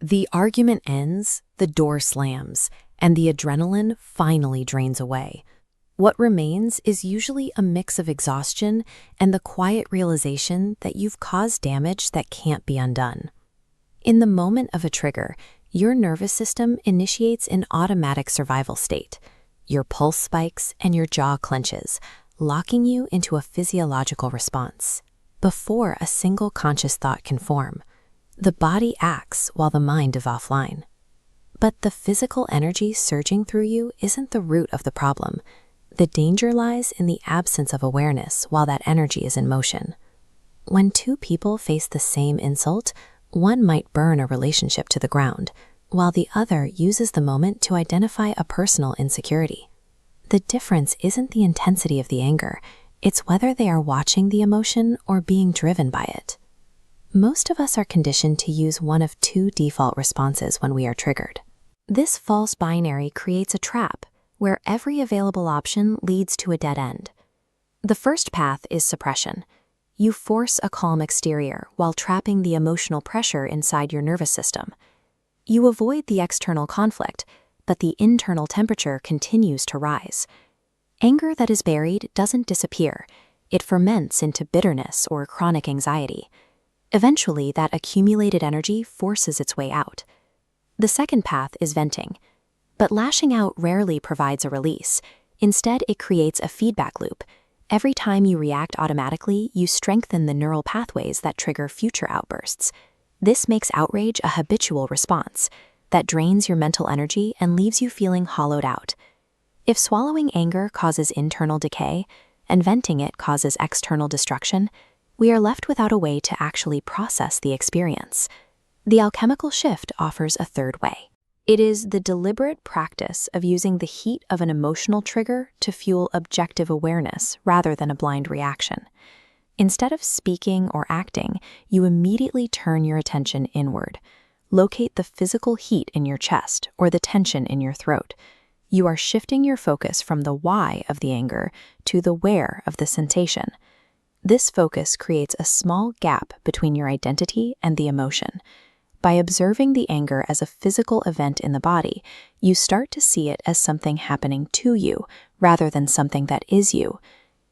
The argument ends, the door slams, and the adrenaline finally drains away. What remains is usually a mix of exhaustion and the quiet realization that you've caused damage that can't be undone. In the moment of a trigger, your nervous system initiates an automatic survival state. Your pulse spikes and your jaw clenches, locking you into a physiological response. Before a single conscious thought can form, the body acts while the mind is offline. But the physical energy surging through you isn't the root of the problem. The danger lies in the absence of awareness while that energy is in motion. When two people face the same insult, one might burn a relationship to the ground, while the other uses the moment to identify a personal insecurity. The difference isn't the intensity of the anger, it's whether they are watching the emotion or being driven by it. Most of us are conditioned to use one of two default responses when we are triggered. This false binary creates a trap where every available option leads to a dead end. The first path is suppression. You force a calm exterior while trapping the emotional pressure inside your nervous system. You avoid the external conflict, but the internal temperature continues to rise. Anger that is buried doesn't disappear. It ferments into bitterness or chronic anxiety. Eventually, that accumulated energy forces its way out. The second path is venting. But lashing out rarely provides a release. Instead, it creates a feedback loop. Every time you react automatically, you strengthen the neural pathways that trigger future outbursts. This makes outrage a habitual response that drains your mental energy and leaves you feeling hollowed out. If swallowing anger causes internal decay and venting it causes external destruction, we are left without a way to actually process the experience. The Alchemical Shift offers a third way. It is the deliberate practice of using the heat of an emotional trigger to fuel objective awareness rather than a blind reaction. Instead of speaking or acting, you immediately turn your attention inward. Locate the physical heat in your chest or the tension in your throat. You are shifting your focus from the why of the anger to the where of the sensation. This focus creates a small gap between your identity and the emotion. By observing the anger as a physical event in the body, you start to see it as something happening to you rather than something that is you.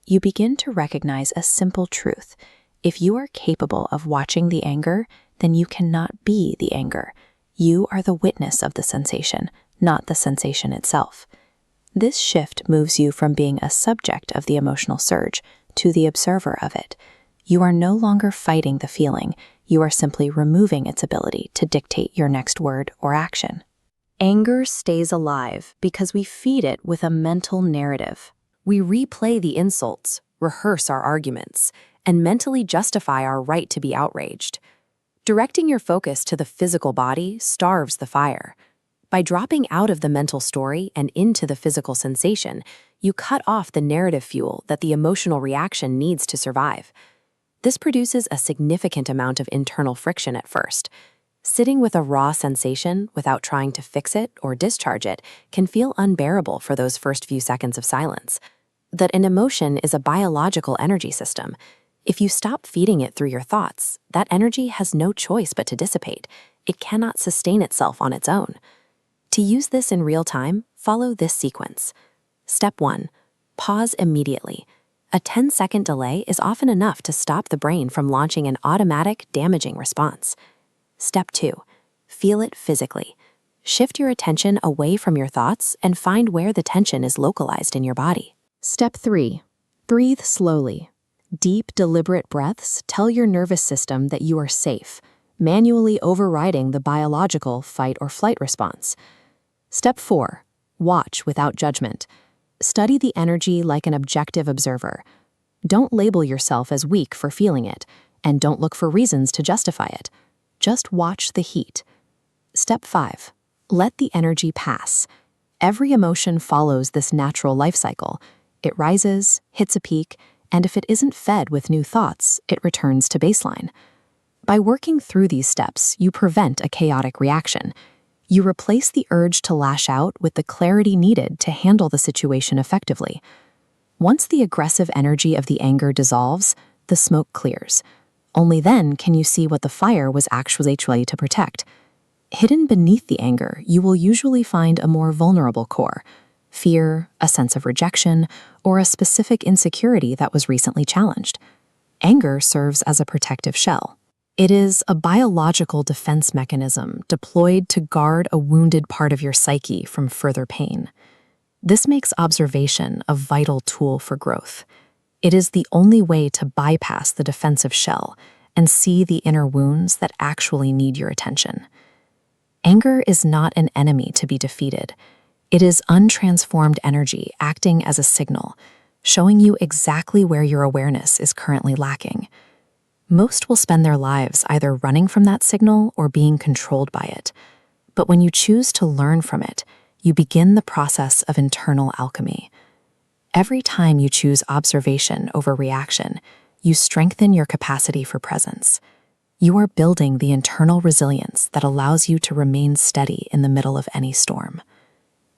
You begin to recognize a simple truth. If you are capable of watching the anger, then you cannot be the anger. You are the witness of the sensation, not the sensation itself. This shift moves you from being a subject of the emotional surge to the observer of it. You are no longer fighting the feeling. You are simply removing its ability to dictate your next word or action. Anger stays alive because we feed it with a mental narrative. We replay the insults, rehearse our arguments, and mentally justify our right to be outraged. Directing your focus to the physical body starves the fire. By dropping out of the mental story and into the physical sensation, you cut off the narrative fuel that the emotional reaction needs to survive. This produces a significant amount of internal friction at first. Sitting with a raw sensation without trying to fix it or discharge it can feel unbearable for those first few seconds of silence. That an emotion is a biological energy system. If you stop feeding it through your thoughts, that energy has no choice but to dissipate. It cannot sustain itself on its own. To use this in real time, follow this sequence. Step 1. Pause immediately. A 10-second delay is often enough to stop the brain from launching an automatic, damaging response. Step 2. Feel it physically. Shift your attention away from your thoughts and find where the tension is localized in your body. Step 3. Breathe slowly. Deep, deliberate breaths tell your nervous system that you are safe, manually overriding the biological fight or flight response. Step 4. Watch without judgment. Study the energy like an objective observer. Don't label yourself as weak for feeling it, and don't look for reasons to justify it. Just watch the heat. Step 5. Let the energy pass. Every emotion follows this natural life cycle. It rises, hits a peak, and if it isn't fed with new thoughts, it returns to baseline. By working through these steps, you prevent a chaotic reaction. You replace the urge to lash out with the clarity needed to handle the situation effectively. Once the aggressive energy of the anger dissolves, the smoke clears. Only then can you see what the fire was actually to protect. Hidden beneath the anger, you will usually find a more vulnerable core: fear, a sense of rejection, or a specific insecurity that was recently challenged. Anger serves as a protective shell. It is a biological defense mechanism deployed to guard a wounded part of your psyche from further pain. This makes observation a vital tool for growth. It is the only way to bypass the defensive shell and see the inner wounds that actually need your attention. Anger is not an enemy to be defeated. It is untransformed energy acting as a signal, showing you exactly where your awareness is currently lacking. Most will spend their lives either running from that signal or being controlled by it. But when you choose to learn from it, you begin the process of internal alchemy. Every time you choose observation over reaction, you strengthen your capacity for presence. You are building the internal resilience that allows you to remain steady in the middle of any storm.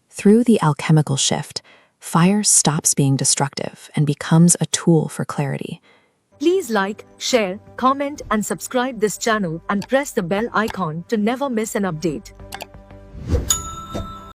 Through the alchemical shift, fire stops being destructive and becomes a tool for clarity. Please like, share, comment and subscribe this channel and press the bell icon to never miss an update.